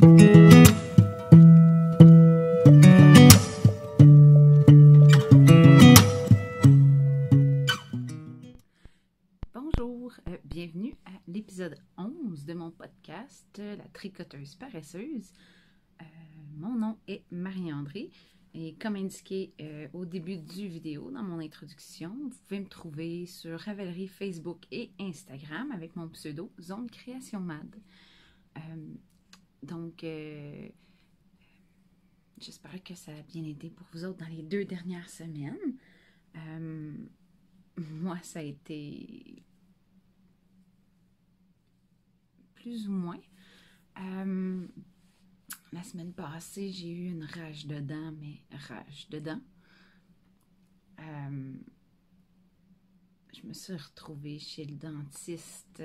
Bonjour, bienvenue à l'épisode 11 de mon podcast La tricoteuse paresseuse. Mon nom est Marie-André et comme indiqué au début du vidéo, dans mon introduction, vous pouvez me trouver sur Ravelry, Facebook et Instagram avec mon pseudo Zone Création Mad. J'espère que ça a bien été pour vous autres dans les 2 dernières semaines. Moi, ça a été plus ou moins. La semaine passée, j'ai eu une rage de dents, mais rage de dents. Je me suis retrouvée chez le dentiste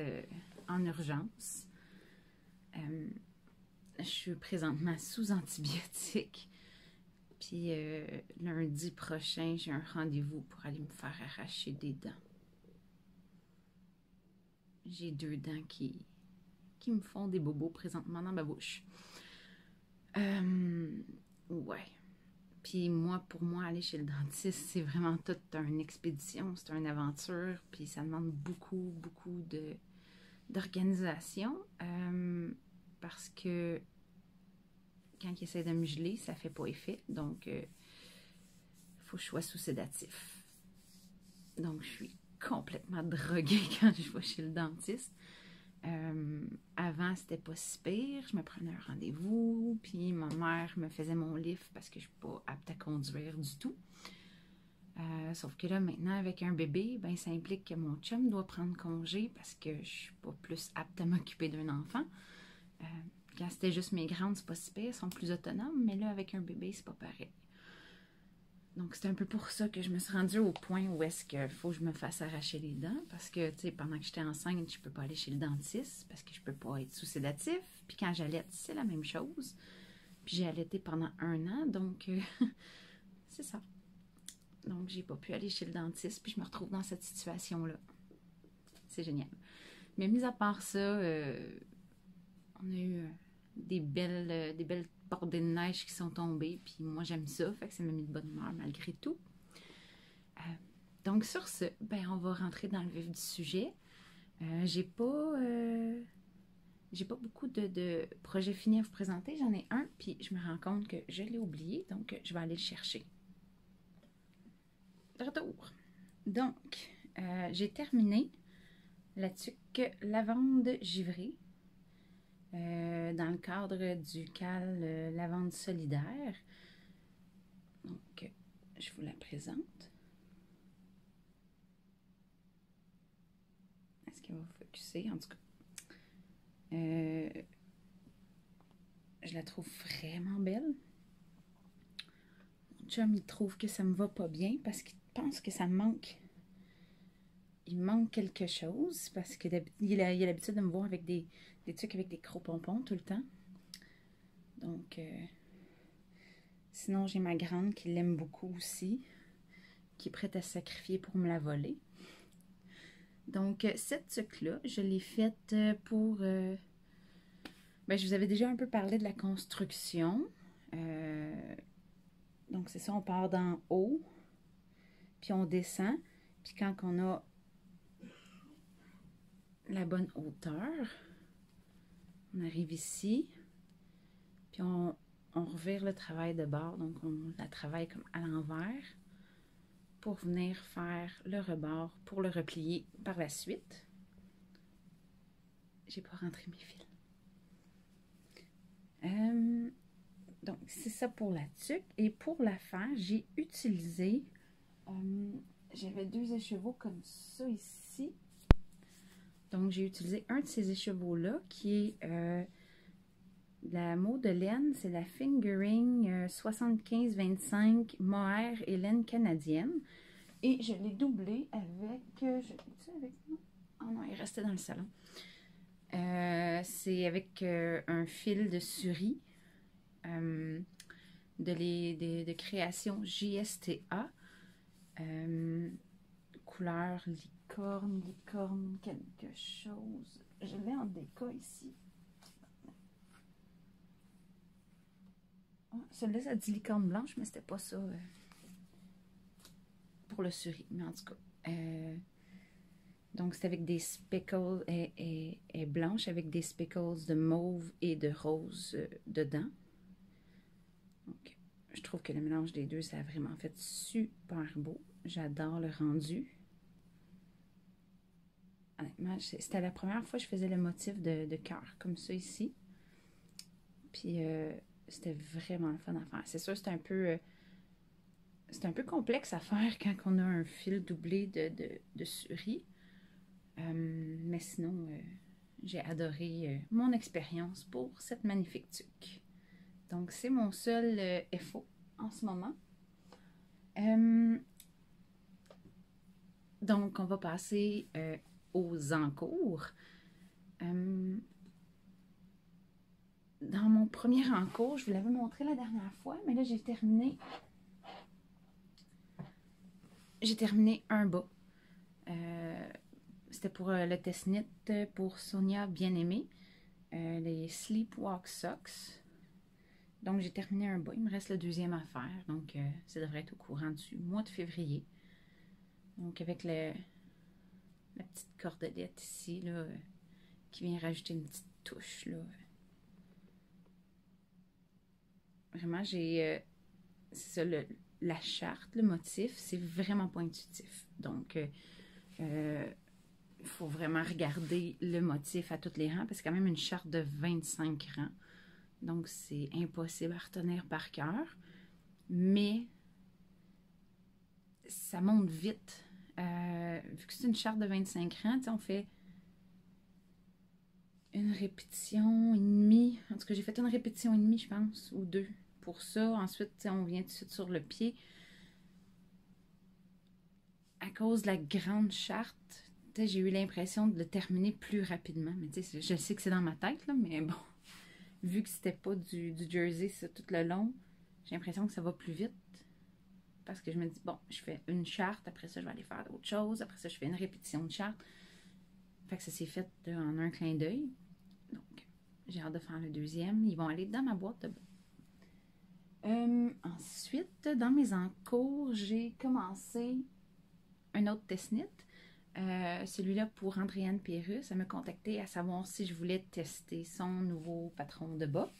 en urgence. Je suis présentement sous antibiotiques. Puis lundi prochain, j'ai un rendez-vous pour aller me faire arracher des dents. J'ai 2 dents qui me font des bobos présentement dans ma bouche. Ouais. Puis pour moi, aller chez le dentiste, c'est vraiment toute une expédition, c'est une aventure, puis ça demande beaucoup d'organisation, parce que quand il essaie de me geler, ça fait pas effet, donc il faut que je sois sous sédatif. Donc je suis complètement droguée quand je vais chez le dentiste. Avant, c'était pas si pire. Je me prenais un rendez-vous, puis ma mère me faisait mon livre parce que je suis pas apte à conduire du tout. Sauf que là, maintenant, avec un bébé, ben, ça implique que mon chum doit prendre congé parce que je suis pas plus apte à m'occuper d'un enfant. Quand c'était juste mes grandes, c'est pas si pire, elles sont plus autonomes, mais là, avec un bébé, c'est pas pareil. Donc, c'est un peu pour ça que je me suis rendue au point où est-ce qu'il faut que je me fasse arracher les dents. Parce que, tu sais, pendant que j'étais enceinte, je peux pas aller chez le dentiste parce que je peux pas être sous sédatif. Puis quand j'allaite, c'est la même chose. Puis j'ai allaité pendant 1 an, donc c'est ça. Donc, j'ai pas pu aller chez le dentiste, puis je me retrouve dans cette situation-là. C'est génial. Mais mis à part ça, on a eu des belles bordées de neige qui sont tombées, puis moi j'aime ça, fait que ça m'a mis de bonne humeur malgré tout. Donc sur ce, ben on va rentrer dans le vif du sujet. J'ai pas beaucoup de projets finis à vous présenter, j'en ai un, puis je me rends compte que je l'ai oublié, donc je vais aller le chercher. De retour. Donc, j'ai terminé la tuque lavande givrée. Dans le cadre du CAL Lavande solidaire. Donc, je vous la présente. Est-ce qu'elle va focuser? En tout cas, je la trouve vraiment belle. Mon chum, il trouve que ça me va pas bien parce qu'il pense que ça me manque. Il manque quelque chose parce qu'il a l'habitude de me voir avec des trucs avec des gros pompons tout le temps. Donc, sinon, j'ai ma grande qui l'aime beaucoup aussi, qui est prête à se sacrifier pour me la voler. Donc, cette tuque-là, je l'ai faite pour... ben, je vous avais déjà un peu parlé de la construction. Donc, c'est ça, on part d'en haut, puis on descend. Puis quand on a la bonne hauteur, on arrive ici, puis on revire le travail de bord. Donc, on la travaille comme à l'envers pour venir faire le rebord pour le replier par la suite. J'ai pas rentré mes fils. Donc, c'est ça pour la tuque. Et pour la faire, j'ai utilisé... j'avais 2 écheveaux comme ça ici. Donc, j'ai utilisé un de ces écheveaux-là qui est la mot de laine. C'est la Fingering 75-25 mohair et laine canadienne. Et je l'ai doublé avec... avec moi? Oh non, il restait dans le salon. C'est avec un fil de Suri de création JSTA, couleur licorne quelque chose. Je l'ai en déca ici. Celui-là, ça dit licorne blanche, mais c'était pas ça pour le suri. Mais en tout cas, donc c'est avec des speckles, et blanche avec des speckles de mauve et de rose dedans. Donc, je trouve que le mélange des deux, ça a vraiment fait super beau. J'adore le rendu. Honnêtement, c'était la première fois que je faisais le motif de cœur comme ça ici. Puis c'était vraiment le fun à faire. C'est sûr, c'est un peu complexe à faire quand on a un fil doublé de suri. Mais sinon, j'ai adoré mon expérience pour cette magnifique tuque. Donc, c'est mon seul FO en ce moment. Donc, on va passer aux encours. Dans mon premier encours, je vous l'avais montré la dernière fois, mais là, j'ai terminé un bas. C'était pour le test knit pour Sonia Bien-Aimée, les Sleepwalk Socks. Donc, j'ai terminé un bas. Il me reste le deuxième à faire. Donc, ça devrait être au courant du mois de février. Donc, avec la petite cordelette ici, là, qui vient rajouter une petite touche, là. Vraiment, c'est ça, la charte, le motif, c'est vraiment pas intuitif. Donc, il faut vraiment regarder le motif à tous les rangs, parce que c'est quand même une charte de 25 rangs. Donc, c'est impossible à retenir par cœur. Mais, ça monte vite. Vu que c'est une charte de 25 rangs, on fait une répétition et demie. En tout cas, j'ai fait une répétition et demie, je pense, ou deux pour ça. Ensuite, on vient tout de suite sur le pied. À cause de la grande charte, j'ai eu l'impression de le terminer plus rapidement. Mais je sais que c'est dans ma tête, là, mais bon, vu que c'était pas du jersey ça, tout le long, j'ai l'impression que ça va plus vite. Parce que je me dis, bon, je fais une charte, après ça, je vais aller faire d'autres choses. Après ça, je fais une répétition de charte. Fait que ça s'est fait en un clin d'œil. Donc, j'ai hâte de faire le deuxième. Ils vont aller dans ma boîte de bas. Ensuite, dans mes encours, j'ai commencé un autre test knit. Celui-là pour Andréane Pérus. Elle m'a contacté à savoir si je voulais tester son nouveau patron de bas.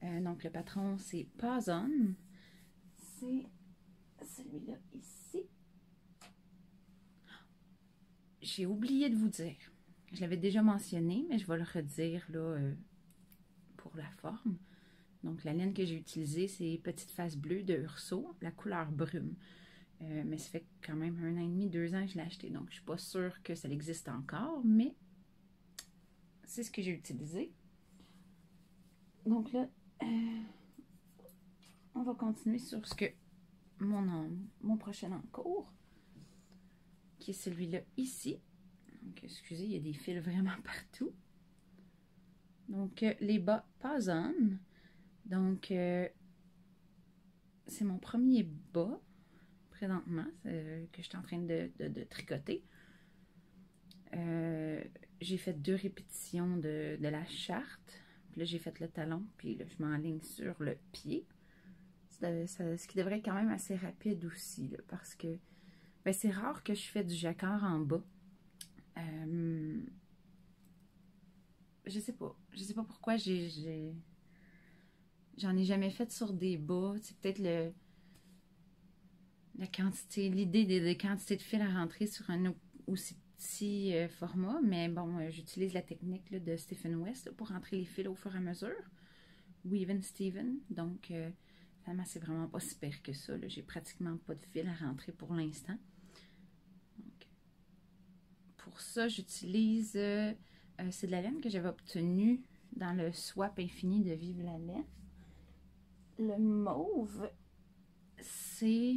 Donc, le patron, c'est Pas On. C'est celui-là ici. J'ai oublié de vous dire. Je l'avais déjà mentionné, mais je vais le redire là pour la forme. Donc, la laine que j'ai utilisée, c'est Petite Face Bleue de Urso, la couleur brume. Mais ça fait quand même 1 an et demi, 2 ans que je l'ai acheté. Donc, je ne suis pas sûre que ça existe encore, mais c'est ce que j'ai utilisé. Donc là, on va continuer sur ce que mon prochain encours, qui est celui-là ici. Donc, excusez, il y a des fils vraiment partout. Donc, les bas Pas On. Donc, c'est mon premier bas présentement que je suis en train de tricoter. J'ai fait 2 répétitions de la charte. Puis là, j'ai fait le talon. Puis là, je m'enligne sur le pied. Ce qui devrait être quand même assez rapide aussi. Là, parce que ben, c'est rare que je fais du jacquard en bas. Je sais pas. Je sais pas pourquoi j'en ai jamais fait sur des bas. C'est peut-être l'idée des quantités de fils à rentrer sur un aussi petit format, mais bon, j'utilise la technique là, de Stephen West là, pour rentrer les fils au fur et à mesure. Weave and Steven, donc finalement c'est vraiment pas si pire que ça. J'ai pratiquement pas de fils à rentrer pour l'instant. Pour ça, j'utilise, c'est de la laine que j'avais obtenue dans le swap infini de Vive la laine. Le mauve, c'est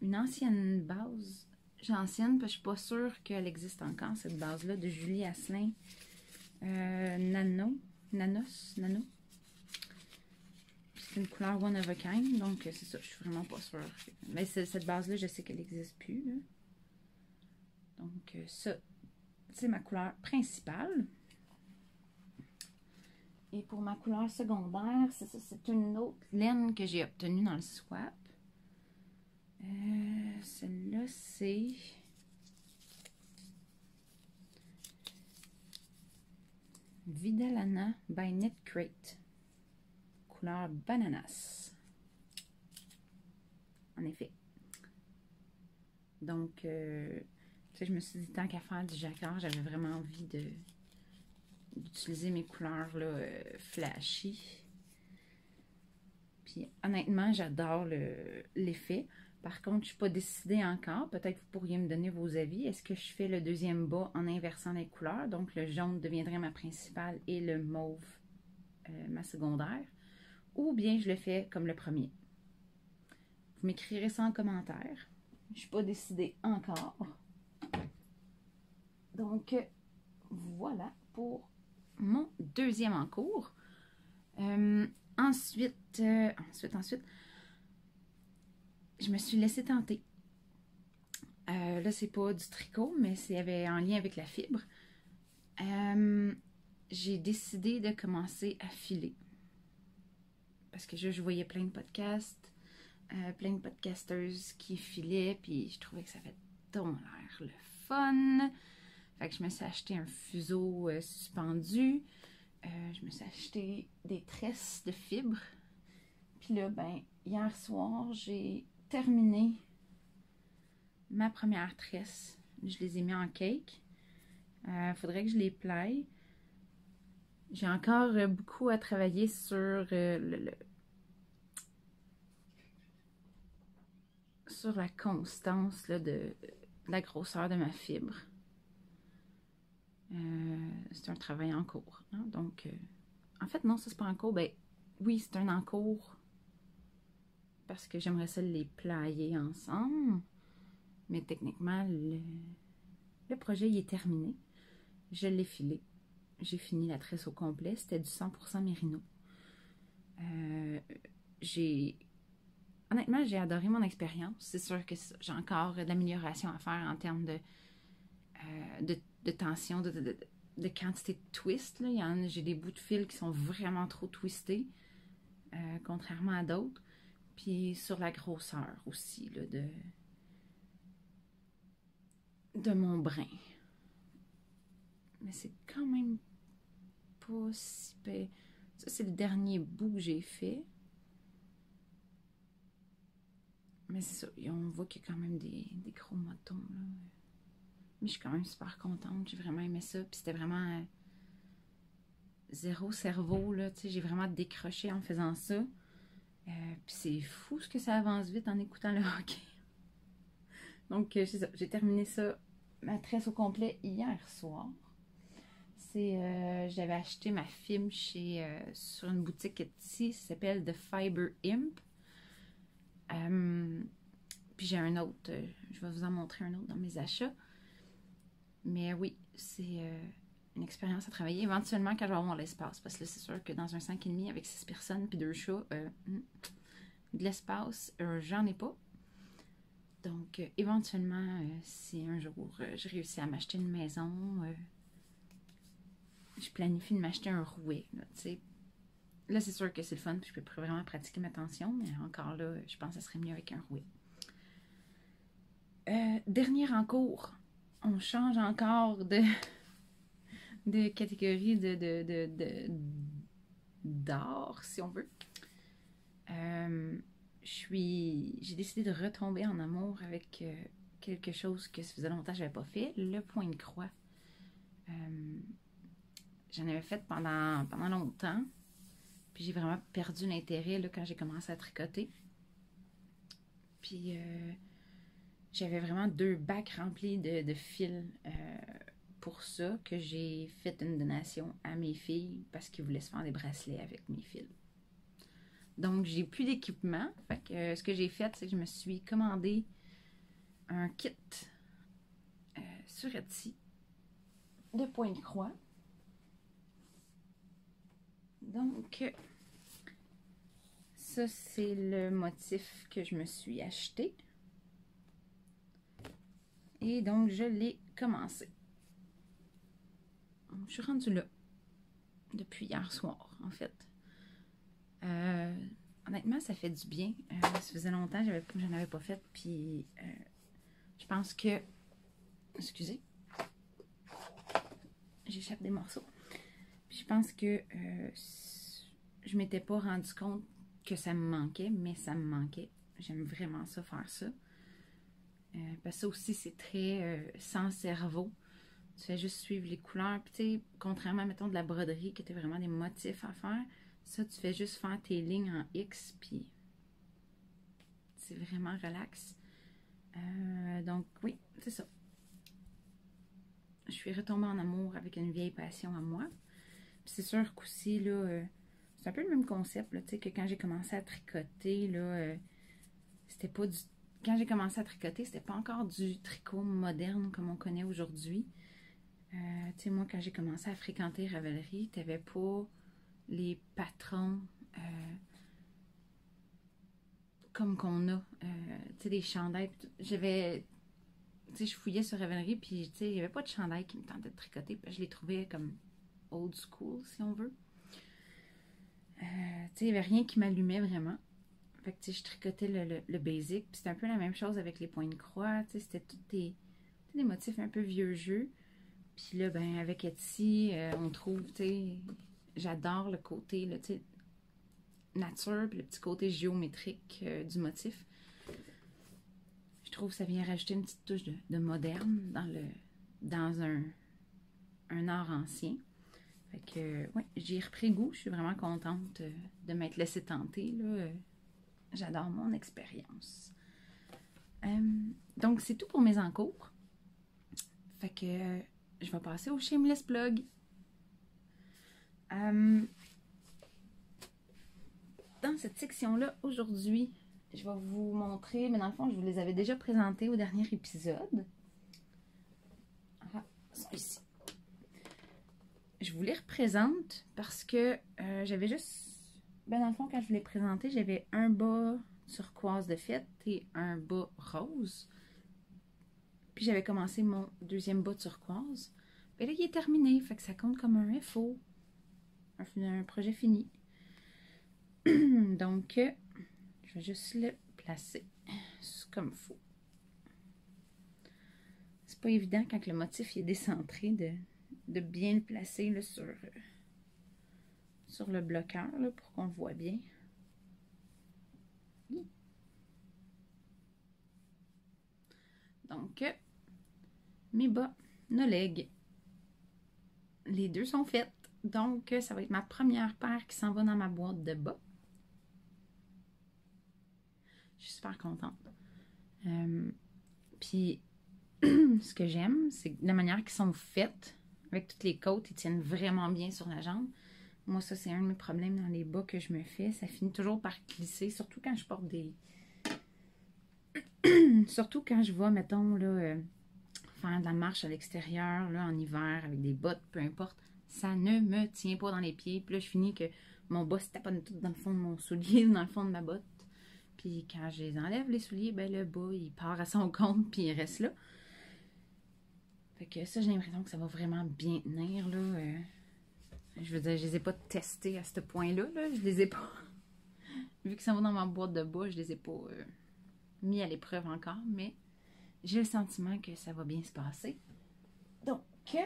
une ancienne base. Ancienne, parce que je suis pas sûre qu'elle existe encore, cette base-là, de Julie Asselin. Nano. C'est une couleur one of a kind, donc c'est ça, je suis vraiment pas sûre. Mais cette base-là, je sais qu'elle n'existe plus. Là. Donc ça, c'est ma couleur principale. Et pour ma couleur secondaire, c'est ça, c'est une autre laine que j'ai obtenue dans le swap. Celle-là, c'est Vidalana by Knit Crate. Couleur bananas. En effet. Donc, tu sais, je me suis dit, tant qu'à faire du jacquard, j'avais vraiment envie d'utiliser mes couleurs là, flashy. Puis, honnêtement, j'adore l'effet. Par contre, je ne suis pas décidée encore. Peut-être que vous pourriez me donner vos avis. Est-ce que je fais le deuxième bas en inversant les couleurs? Donc, le jaune deviendrait ma principale et le mauve ma secondaire. Ou bien je le fais comme le premier. Vous m'écrirez ça en commentaire. Je ne suis pas décidée encore. Donc, voilà pour mon deuxième en cours. Ensuite, je me suis laissée tenter. Là, c'est pas du tricot, mais c'est en lien avec la fibre. J'ai décidé de commencer à filer. Parce que je voyais plein de podcasts, plein de podcasteuses qui filaient, puis je trouvais que ça fait donc l'air le fun. Fait que je me suis acheté un fuseau suspendu. Je me suis acheté des tresses de fibres. Puis là, ben, hier soir, j'ai terminé ma première tresse. Je les ai mis en cake. Faudrait que je les plaie. J'ai encore beaucoup à travailler sur sur la constance là, de la grosseur de ma fibre. C'est un travail en cours. Hein? Donc, en fait, non, ça c'est pas en cours. Ben, oui, c'est un en cours parce que j'aimerais ça les plier ensemble. Mais techniquement, le projet il est terminé. Je l'ai filé. J'ai fini la tresse au complet. C'était du 100% mérino. Honnêtement, j'ai adoré mon expérience. C'est sûr que j'ai encore de l'amélioration à faire en termes de tension, de quantité de twist. J'ai des bouts de fil qui sont vraiment trop twistés, contrairement à d'autres. Puis sur la grosseur aussi là, de mon brin. Mais c'est quand même pas si pire. Ça, c'est le dernier bout que j'ai fait. Mais c'est ça, on voit qu'il y a quand même des gros motons, là. Mais je suis quand même super contente, j'ai vraiment aimé ça. Puis c'était vraiment zéro cerveau, là, tu sais, j'ai vraiment décroché en faisant ça. Puis c'est fou ce que ça avance vite en écoutant le hockey. Donc, c'est ça, j'ai terminé ça, ma tresse au complet, hier soir. J'avais acheté ma fibre sur une boutique Etsy, ça s'appelle The Fiber Imp. Puis j'ai un autre, je vais vous en montrer un autre dans mes achats. Mais oui, c'est une expérience à travailler. Éventuellement, quand je vais avoir l'espace, parce que là, c'est sûr que dans un 5,5 avec 6 personnes puis 2 chats, de l'espace, j'en ai pas. Donc, éventuellement, si un jour je réussis à m'acheter une maison, je planifie de m'acheter un rouet. Là, c'est sûr que c'est le fun, puis je peux vraiment pratiquer ma tension, mais encore là, je pense que ça serait mieux avec un rouet. Dernier en cours, on change encore de catégorie d'art, si on veut. J'ai décidé de retomber en amour avec quelque chose que ça faisait longtemps que je n'avais pas fait, le point de croix. J'en avais fait pendant longtemps, puis j'ai vraiment perdu l'intérêt quand j'ai commencé à tricoter. Puis j'avais vraiment 2 bacs remplis de fils pour ça, que j'ai fait une donation à mes filles parce qu'ils voulaient se faire des bracelets avec mes fils. Donc, j'ai plus d'équipement. Fait que ce que j'ai fait, c'est que je me suis commandé un kit sur Etsy de point de croix. Donc, ça, c'est le motif que je me suis acheté. Et donc, je l'ai commencé. Je suis rendue là. depuis hier soir, en fait. Honnêtement, ça fait du bien. Ça faisait longtemps que je n'avais pas fait, puis je pense que... Excusez. J'échappe des morceaux. Puis je pense que je m'étais pas rendu compte que ça me manquait, mais ça me manquait. J'aime vraiment ça, faire ça. Parce que ça aussi, c'est très sans cerveau. Tu fais juste suivre les couleurs. Puis tu sais, contrairement, mettons, de la broderie, qui était vraiment des motifs à faire, ça, tu fais juste faire tes lignes en X, puis c'est vraiment relax. Donc, oui, c'est ça. Je suis retombée en amour avec une vieille passion à moi. Puis c'est sûr qu'aussi, là, c'est un peu le même concept, là, tu sais, que quand j'ai commencé à tricoter, là, c'était pas du... Quand j'ai commencé à tricoter, c'était pas encore du tricot moderne comme on connaît aujourd'hui. Tu sais, moi, quand j'ai commencé à fréquenter Ravelry, t'avais pas les patrons comme qu'on a. Tu sais, des chandails. J'avais... Tu sais, je fouillais sur Ravelry, puis tu sais, il n'y avait pas de chandail qui me tentait de tricoter. Je les trouvais comme old school, si on veut. Tu sais, il n'y avait rien qui m'allumait vraiment. Fait que, tu sais, je tricotais le basic. Puis c'était un peu la même chose avec les points de croix. Tu sais, c'était tous des motifs un peu vieux jeu. Puis là, ben, avec Etsy, on trouve, tu sais, j'adore le côté, là, tu sais, nature, puis le petit côté géométrique du motif. Je trouve que ça vient rajouter une petite touche de moderne dans un art ancien. Fait que, ouais, j'y ai repris goût. Je suis vraiment contente de m'être laissée tenter, là. J'adore mon expérience. Donc, c'est tout pour mes encours. Fait que je vais passer au shameless plug. Dans cette section-là, aujourd'hui, je vais vous montrer, mais dans le fond, je vous les avais déjà présentés au dernier épisode. Ah, ils sont ici. Je vous les représente parce que j'avais juste... Ben dans le fond, quand je vous les présentais, j'avais un bas turquoise de fête et un bas rose. Puis j'avais commencé mon deuxième bas turquoise. Et là, il est terminé, fait que ça compte comme un FO. Un projet fini. Donc, je vais juste le placer comme il faut. C'est pas évident quand le motif est décentré de bien le placer là, sur le bloqueur là, pour qu'on le voit bien. Donc, mes bas, nos legs. Les deux sont faites. Donc, ça va être ma première paire qui s'en va dans ma boîte de bas. Je suis super contente. Puis, ce que j'aime, c'est la manière qu'ils sont faites. Avec toutes les côtes, ils tiennent vraiment bien sur la jambe. Moi, ça, c'est un de mes problèmes dans les bas que je me fais. Ça finit toujours par glisser, surtout quand je porte des... surtout quand je vais, mettons, là, faire de la marche à l'extérieur, là, en hiver, avec des bottes, peu importe. Ça ne me tient pas dans les pieds. Puis là, je finis que mon bas se taponne tout dans le fond de mon soulier ou dans le fond de ma botte. Puis quand je les enlève, les souliers, ben le bas, il part à son compte, puis il reste là. Fait que ça, j'ai l'impression que ça va vraiment bien tenir, là. Je veux dire, je les ai pas testés à ce point-là, là. Je les ai pas... Vu que ça va dans ma boîte de bas, je les ai pas mis à l'épreuve encore, mais j'ai le sentiment que ça va bien se passer. Donc, juste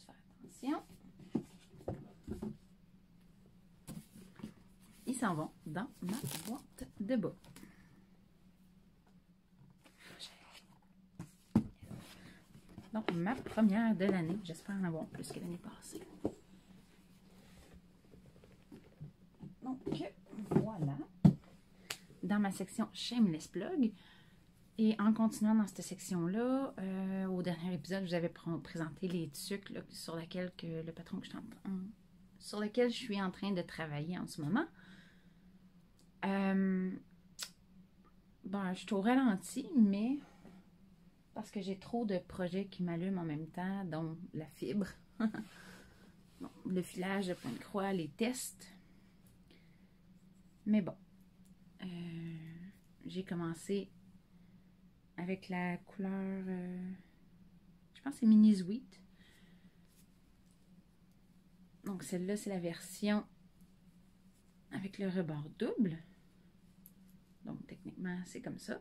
faire attention. Ils s'en vont dans ma boîte de bas. Donc, ma première de l'année. J'espère en avoir plus que l'année passée. Donc, voilà. Dans ma section Shameless Plug. Et en continuant dans cette section-là, au dernier épisode, je vous avais présenté les tuques là, sur lequel je suis en train de travailler en ce moment. Bon, je suis au ralenti, mais parce que j'ai trop de projets qui m'allument en même temps, dont la fibre, bon, le filage de point de croix, les tests. Mais bon, j'ai commencé avec la couleur, je pense que c'est Mini Sweet. Donc celle-là, c'est la version avec le rebord double. Donc techniquement, c'est comme ça.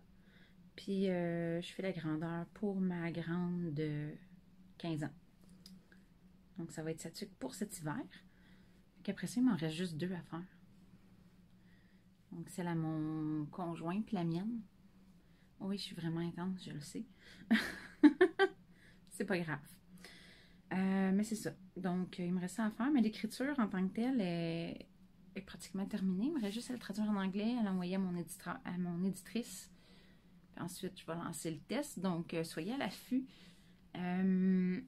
Puis je fais la grandeur pour ma grande de 15 ans. Donc ça va être sa tuque pour cet hiver. Après ça, il m'en reste juste 2 à faire. Donc celle à mon conjoint puis la mienne. Oui, je suis vraiment intense, je le sais. C'est pas grave. Mais c'est ça. Donc, il me reste ça à faire. Mais l'écriture en tant que telle est pratiquement terminée. Il me reste juste à le traduire en anglais, à l'envoyer à mon éditrice. Puis ensuite, je vais lancer le test. Donc, soyez à l'affût. Je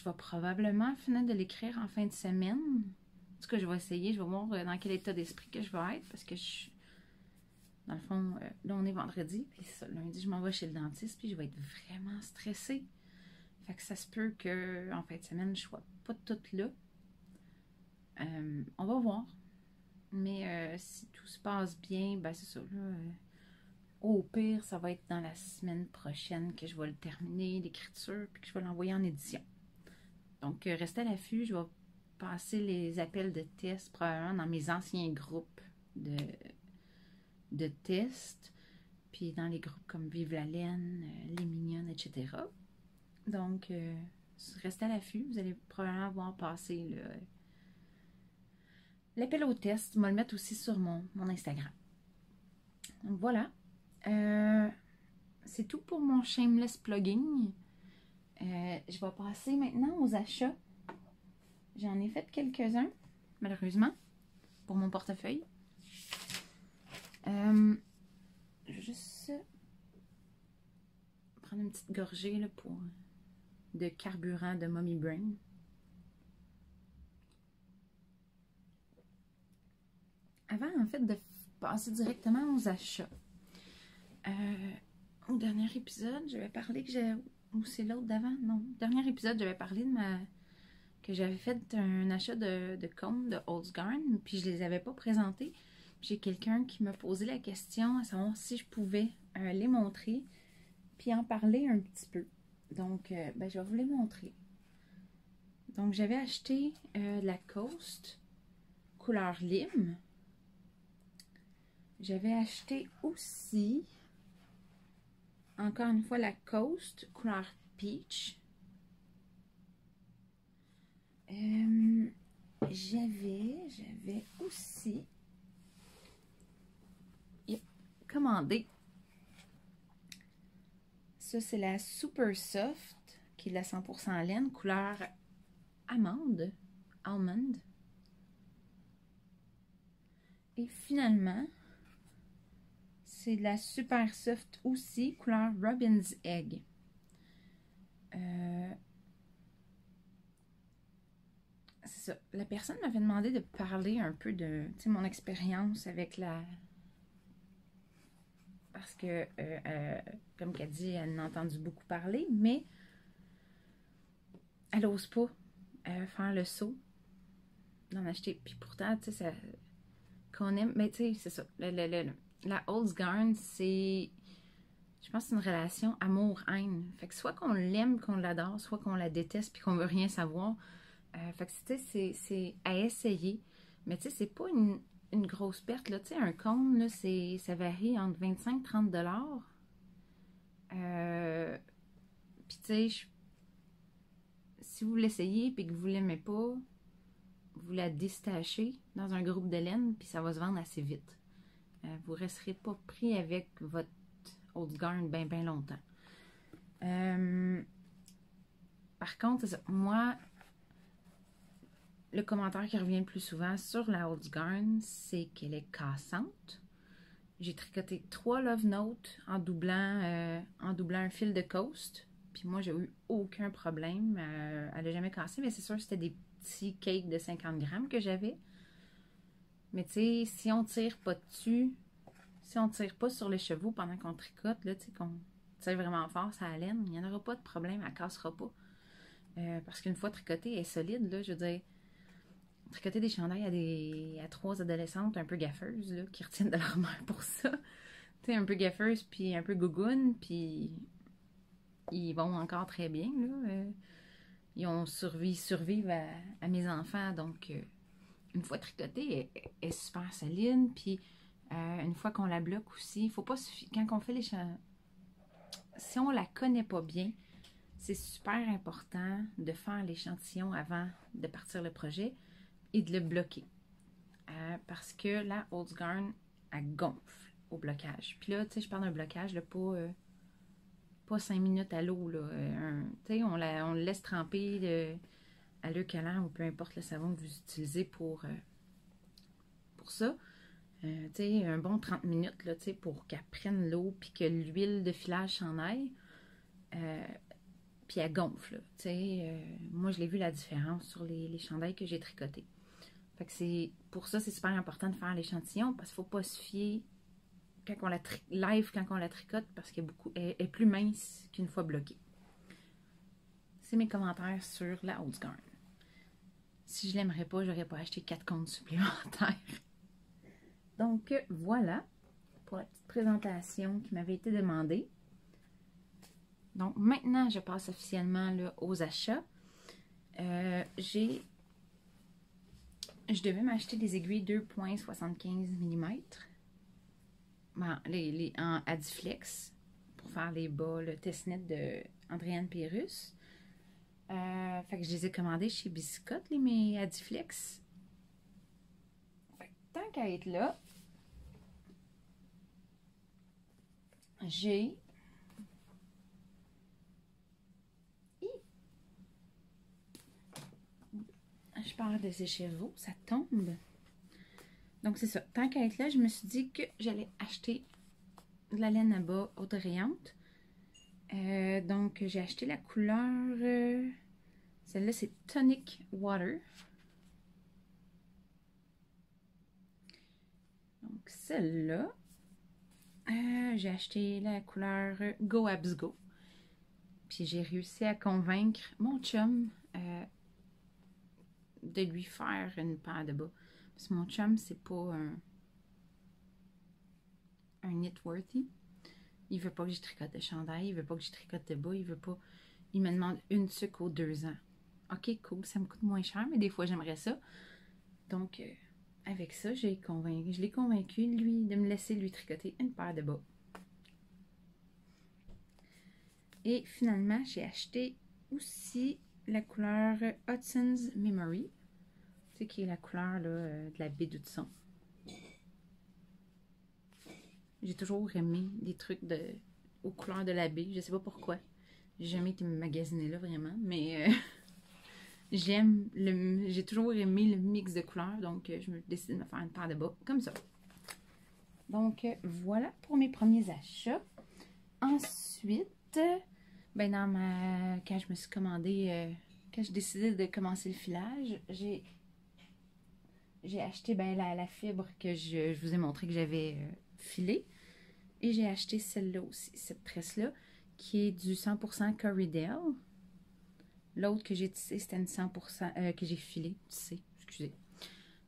vais probablement finir de l'écrire en fin de semaine. En tout cas, je vais essayer. Je vais voir dans quel état d'esprit que je vais être. Parce que dans le fond, là, on est vendredi. Puis ça, lundi, je m'en vais chez le dentiste. Puis je vais être vraiment stressée. Fait que ça se peut qu'en fin de semaine, je ne sois pas toute là. On va voir. Mais si tout se passe bien, ben c'est ça. Là, au pire, ça va être dans la semaine prochaine que je vais le terminer, l'écriture, puis que je vais l'envoyer en édition. Donc, restez à l'affût. Je vais passer les appels de test probablement dans mes anciens groupes de tests. Puis dans les groupes comme Vive la laine, Les Mignonnes, etc. Donc, restez à l'affût. Vous allez probablement voir passer l'appel au test. Je vais le mettre aussi sur mon Instagram. Donc, voilà. C'est tout pour mon shameless plugging. Je vais passer maintenant aux achats. J'en ai fait quelques-uns, malheureusement, pour mon portefeuille. Je vais juste prendre une petite gorgée là, de carburant de Mommy Brain. Avant, en fait, de passer directement aux achats. Au dernier épisode, j'avais parlé que j'ai... Ou c'est l'autre d'avant? Non. Dernier épisode, j'avais parlé que j'avais fait un achat de cônes de Holzgarn, puis je les avais pas présentés. J'ai quelqu'un qui m'a posé la question à savoir si je pouvais les montrer, puis en parler un petit peu. Donc, ben, je vais vous les montrer. Donc, j'avais acheté la Coast couleur lime. J'avais acheté aussi, encore une fois, la Coast couleur peach. J'avais aussi commandé. Ça, c'est la Super Soft, qui est de la 100% laine, couleur amande, almond. Et finalement, c'est de la Super Soft aussi, couleur Robin's Egg. C'est ça. La personne m'avait demandé de parler un peu de mon expérience avec la... Parce que, comme qu'elle dit, elle en a entendu beaucoup parler, mais elle n'ose pas faire le saut d'en acheter. Puis pourtant, tu sais, qu'on aime... Mais tu sais, c'est ça. La Holzgarn, c'est... Je pense que c'est une relation amour-haine. Fait que soit qu'on l'aime, qu'on l'adore, soit qu'on la déteste puis qu'on veut rien savoir. Fait que tu sais, c'est à essayer. Mais tu sais, c'est pas une grosse perte, là. Tu sais, un cône, là, ça varie entre 25 et 30 $. Puis tu sais, si vous l'essayez et que vous l'aimez pas, vous la détachez dans un groupe de laine, puis ça va se vendre assez vite. Vous ne resterez pas pris avec votre Holzgarn bien longtemps. Par contre, c'est ça. Moi, le commentaire qui revient le plus souvent sur la Holzgarn, c'est qu'elle est cassante. J'ai tricoté 3 love notes en doublant un fil de Coast. Puis moi, j'ai eu aucun problème. Elle n'a jamais cassé, mais c'est sûr que c'était des petits cakes de 50 grammes que j'avais. Mais tu sais, si on tire pas dessus, si on tire pas sur les chevaux pendant qu'on tricote, là, tu sais, qu'on tire vraiment fort sur la laine, il n'y en aura pas de problème, elle cassera pas. Parce qu'une fois tricotée, elle est solide, là, je veux dire, tricoter des chandails à 3 adolescentes un peu gaffeuses, là, qui retiennent de leur mère pour ça. Tu sais, un peu gaffeuses, puis un peu gougoune, puis ils vont encore très bien, là. survivent à mes enfants. Donc, une fois tricotée, elle est super solide. Puis, une fois qu'on la bloque aussi, il faut pas quand on fait si on la connaît pas bien, c'est super important de faire l'échantillon avant de partir le projet et de le bloquer. Parce que la Holz Garn, elle gonfle au blocage. Puis là, tu sais, je parle d'un blocage, là, pas 5 minutes à l'eau. Tu sais, on le laisse tremper à l'eucalyptus ou peu importe le savon que vous utilisez pour ça. Tu sais, un bon 30 minutes là, pour qu'elle prenne l'eau puis que l'huile de filage s'en aille. Puis elle gonfle. Moi, je l'ai vu la différence sur les chandails que j'ai tricotés. Fait que pour ça, c'est super important de faire l'échantillon parce qu'il ne faut pas se fier quand on la tricote parce qu'elle est plus mince qu'une fois bloquée. C'est mes commentaires sur la Holz Garn. Si je l'aimerais pas, j'aurais pas acheté 4 comptes supplémentaires. Donc voilà pour la petite présentation qui m'avait été demandée. Donc maintenant, je passe officiellement là, aux achats. Je devais m'acheter des aiguilles 2,75 mm en Adiflex pour faire les bas, le test-net de Andréane Pérus. Fait que je les ai commandés chez Biscotte, mes Adiflex. Fait que tant qu'à être là, j'ai je parle de ces chevaux, ça tombe. Donc c'est ça, tant qu'à être là, je me suis dit que j'allais acheter de la laine à bas odorayante. Donc j'ai acheté la couleur, celle-là c'est Tonic Water. Donc celle-là, j'ai acheté la couleur Go Abs Go. Puis j'ai réussi à convaincre mon chum de lui faire une paire de bas. Parce que mon chum, c'est pas un knitworthy. Il veut pas que je tricote de chandail, il veut pas que je tricote de bas, il veut pas. Il me demande une tuque aux 2 ans. Ok, cool, ça me coûte moins cher, mais des fois j'aimerais ça. Donc, avec ça, je l'ai convaincu, lui, de me laisser lui tricoter une paire de bas. Et finalement, j'ai acheté aussi la couleur Hudson's Memory. Tu sais, qui est la couleur là, de la baie d'Hudson. J'ai toujours aimé des trucs aux couleurs de la baie. Je sais pas pourquoi. J'ai jamais été magasinée là vraiment, mais j'ai toujours aimé le mix de couleurs, donc je me décide de me faire une paire de bas comme ça. Donc voilà pour mes premiers achats. Ensuite, ben quand je me suis commandé, quand j'ai décidé de commencer le filage, j'ai acheté la fibre que je vous ai montré que j'avais filée. Et j'ai acheté celle-là aussi, cette tresse-là, qui est du 100% Corriedale. L'autre que j'ai tissé, c'était une 100%, que j'ai filé, tissé, excusez.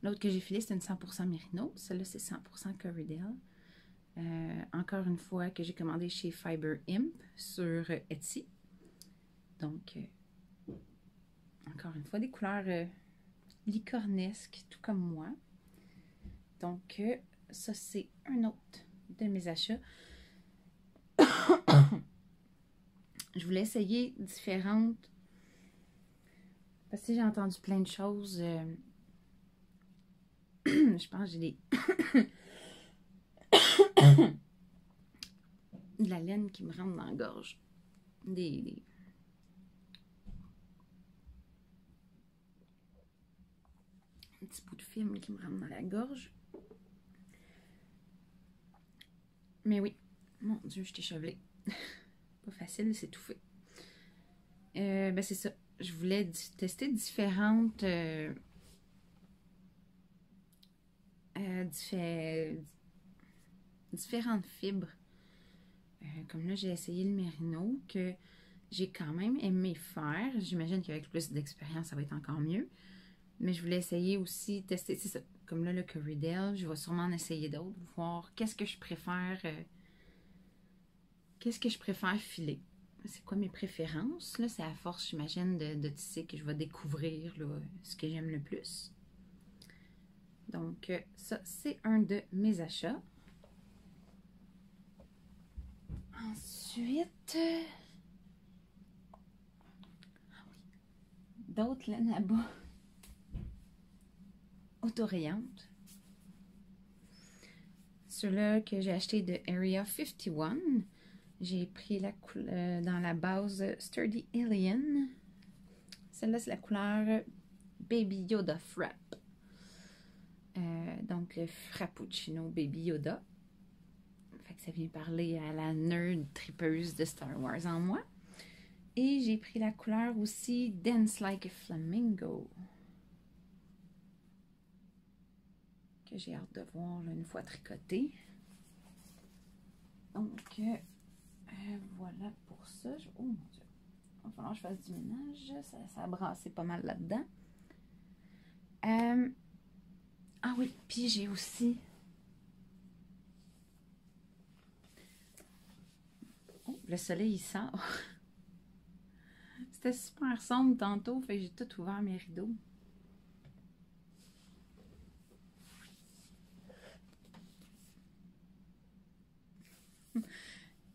L'autre que j'ai filé, c'était une 100% Merino. Celle-là, c'est 100% Corriedale. Encore une fois, que j'ai commandé chez Fiber Imp sur Etsy. Donc, encore une fois, des couleurs licornesques, tout comme moi. Donc, ça, c'est un autre de mes achats. Je voulais essayer différentes, parce que j'ai entendu plein de choses. Je pense que j'ai des de la laine qui me rentre dans la gorge. Des un petit bout de film qui me rentre dans la gorge. Mais oui, mon Dieu, je t'ai chevelée. Pas facile de s'étouffer. Ben c'est ça. Je voulais tester différentes différentes fibres. Comme là, j'ai essayé le Merino que j'ai quand même aimé faire. J'imagine qu'avec plus d'expérience, ça va être encore mieux. Mais je voulais essayer aussi, tester, c'est ça. Comme là, le Corriedale, je vais sûrement en essayer d'autres, voir qu'est-ce que je préfère filer. c'est quoi mes préférences. Là, c'est à force, j'imagine, de tisser que je vais découvrir là, ce que j'aime le plus. Donc, ça, c'est un de mes achats. Ensuite, d'autres laines à bas autorayantes. Ceux-là que j'ai acheté de Area 51. J'ai pris la couleur dans la base Sturdy Alien. Celle-là, c'est la couleur Baby Yoda Frap. Donc, le Frappuccino Baby Yoda. Fait que ça vient parler à la nerd tripeuse de Star Wars en moi. Et j'ai pris la couleur aussi Dance Like a Flamingo. Que j'ai hâte de voir là, une fois tricoté. Donc, voilà pour ça. Oh mon Dieu. Il va falloir que je fasse du ménage. Ça a brassé pas mal là-dedans. Ah oui, puis j'ai aussi... Oh, le soleil, il sort. C'était super sombre tantôt, fait que j'ai tout ouvert mes rideaux.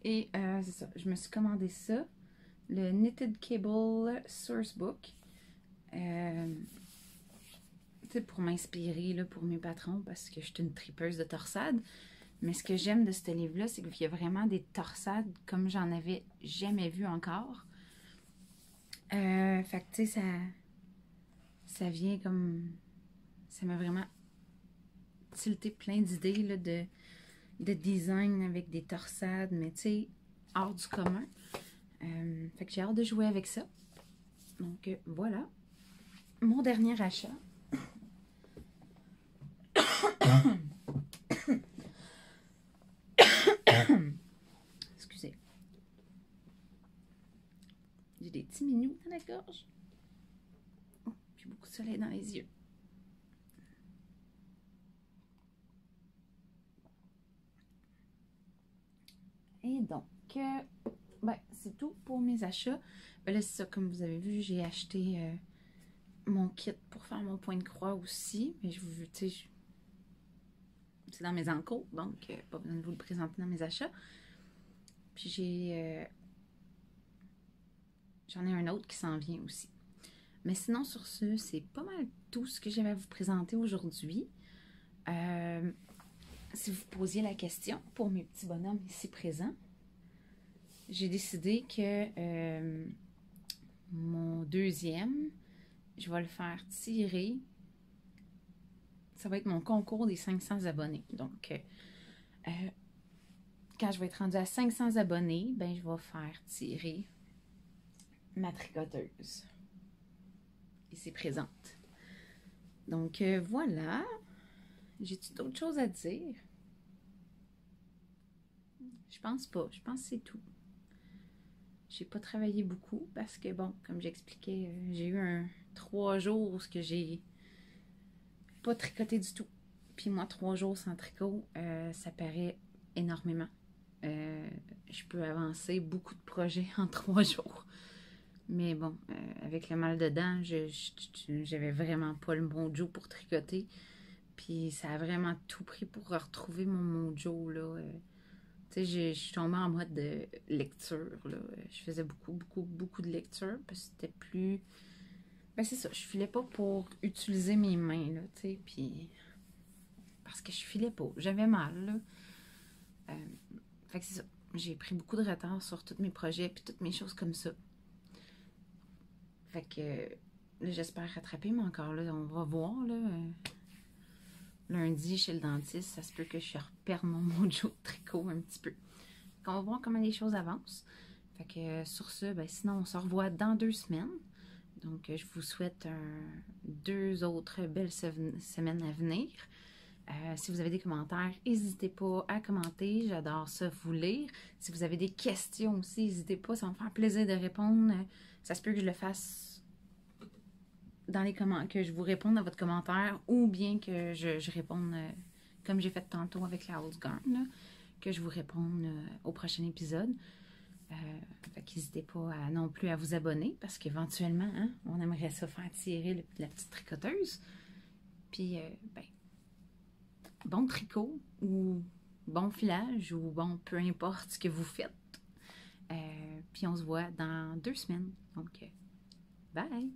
Et c'est ça, je me suis commandé ça. Le Knitted Cable Sourcebook. Pour m'inspirer pour mes patrons parce que je suis une tripeuse de torsades. Mais ce que j'aime de ce livre-là, c'est qu'il y a vraiment des torsades comme j'en avais jamais vu encore. Fait que tu sais, ça vient comme... Ça m'a vraiment tilté plein d'idées là, de design avec des torsades, mais tu sais, hors du commun. Fait que j'ai hâte de jouer avec ça. Donc voilà. Mon dernier achat. Excusez. J'ai des petits minous dans la gorge. Oh, puis beaucoup de soleil dans les yeux. Et donc, ben, c'est tout pour mes achats. Ben là, c'est ça, comme vous avez vu, j'ai acheté mon kit pour faire mon point de croix aussi. Mais je vous, tu sais, c'est dans mes encos, donc pas besoin de vous le présenter dans mes achats. Puis j'en ai un autre qui s'en vient aussi. Mais sinon, sur ce, c'est pas mal tout ce que j'avais à vous présenter aujourd'hui. Si vous posiez la question pour mes petits bonhommes ici présents, j'ai décidé que mon deuxième, je vais le faire tirer. Ça va être mon concours des 500 abonnés. Donc, quand je vais être rendue à 500 abonnés, ben, je vais faire tirer ma tricoteuse. Ici présente. Donc, voilà. J'ai-tu d'autres choses à dire? Je pense pas. Je pense que c'est tout. J'ai pas travaillé beaucoup parce que, bon, comme j'expliquais, j'ai eu 3 jours où j'ai pas tricoté du tout. Puis moi, 3 jours sans tricot, ça paraît énormément. Je peux avancer beaucoup de projets en 3 jours. Mais bon, avec le mal de dents, j'avais vraiment pas le mojo pour tricoter. Puis ça a vraiment tout pris pour retrouver mon mojo, là. Tu sais, je suis tombée en mode de lecture, là. Je faisais beaucoup de lecture, parce que c'était plus... Ben c'est ça, je filais pas pour utiliser mes mains, là, tu sais, puis... Parce que je filais pas, j'avais mal, là. Fait que c'est ça, j'ai pris beaucoup de retard sur tous mes projets, puis toutes mes choses comme ça. Fait que là, j'espère rattraper, mais encore là, on va voir, là. Lundi, chez le dentiste, ça se peut que je reperde mon mojo de tricot un petit peu. On va voir comment les choses avancent. Fait que sur ce, ben, sinon, on se revoit dans 2 semaines. Donc, je vous souhaite 2 autres belles semaines à venir. Si vous avez des commentaires, n'hésitez pas à commenter. J'adore ça, vous lire. Si vous avez des questions aussi, n'hésitez pas. Ça va me faire plaisir de répondre. Ça se peut que je le fasse dans les commentaires, que je vous réponde à votre commentaire, ou bien que je réponde, comme j'ai fait tantôt avec la House Garn, là, que je vous réponde au prochain épisode. Fait qu'hésitez pas non plus à vous abonner parce qu'éventuellement, hein, on aimerait ça faire tirer la petite tricoteuse. Puis, ben, bon tricot ou bon filage ou bon, peu importe ce que vous faites. Puis on se voit dans 2 semaines. Donc, bye!